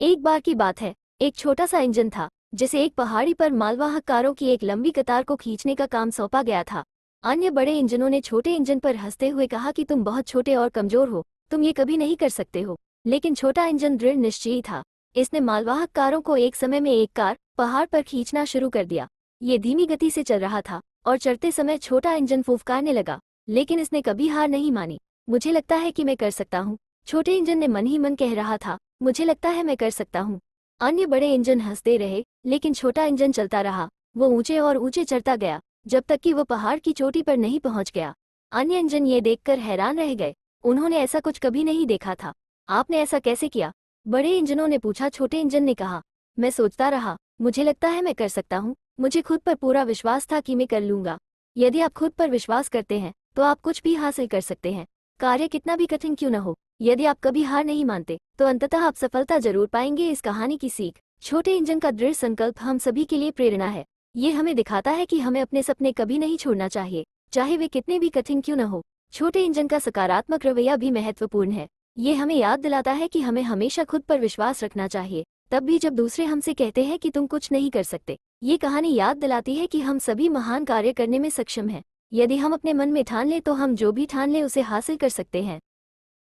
एक बार की बात है, एक छोटा सा इंजन था जिसे एक पहाड़ी पर मालवाहक कारों की एक लंबी कतार को खींचने का काम सौंपा गया था। अन्य बड़े इंजनों ने छोटे इंजन पर हंसते हुए कहा कि तुम बहुत छोटे और कमजोर हो, तुम ये कभी नहीं कर सकते हो। लेकिन छोटा इंजन दृढ़ निश्चयी था। इसने मालवाहक कारों को एक समय में एक कार पहाड़ पर खींचना शुरू कर दिया। ये धीमी गति से चल रहा था और चढ़ते समय छोटा इंजन फुफकारने लगा, लेकिन इसने कभी हार नहीं मानी। मुझे लगता है कि मैं कर सकता हूँ, छोटे इंजन ने मन ही मन कह रहा था। मुझे लगता है मैं कर सकता हूँ। अन्य बड़े इंजन हंसते रहे, लेकिन छोटा इंजन चलता रहा। वो ऊंचे और ऊंचे चढ़ता गया, जब तक कि वो पहाड़ की चोटी पर नहीं पहुंच गया। अन्य इंजन ये देखकर हैरान रह गए। उन्होंने ऐसा कुछ कभी नहीं देखा था। आपने ऐसा कैसे किया? बड़े इंजनों ने पूछा। छोटे इंजन ने कहा, मैं सोचता रहा, मुझे लगता है मैं कर सकता हूँ। मुझे खुद पर पूरा विश्वास था कि मैं कर लूंगा। यदि आप खुद पर विश्वास करते हैं तो आप कुछ भी हासिल कर सकते हैं, कार्य कितना भी कठिन क्यों न हो। यदि आप कभी हार नहीं मानते तो अंततः आप सफलता जरूर पाएंगे। इस कहानी की सीख, छोटे इंजन का दृढ़ संकल्प हम सभी के लिए प्रेरणा है। ये हमें दिखाता है कि हमें अपने सपने कभी नहीं छोड़ना चाहिए, चाहे वे कितने भी कठिन क्यों न हो। छोटे इंजन का सकारात्मक रवैया भी महत्वपूर्ण है। ये हमें याद दिलाता है कि हमें हमेशा खुद पर विश्वास रखना चाहिए, तब भी जब दूसरे हमसे कहते हैं कि तुम कुछ नहीं कर सकते। ये कहानी याद दिलाती है कि हम सभी महान कार्य करने में सक्षम हैं। यदि हम अपने मन में ठान लें तो हम जो भी ठान लें उसे हासिल कर सकते हैं।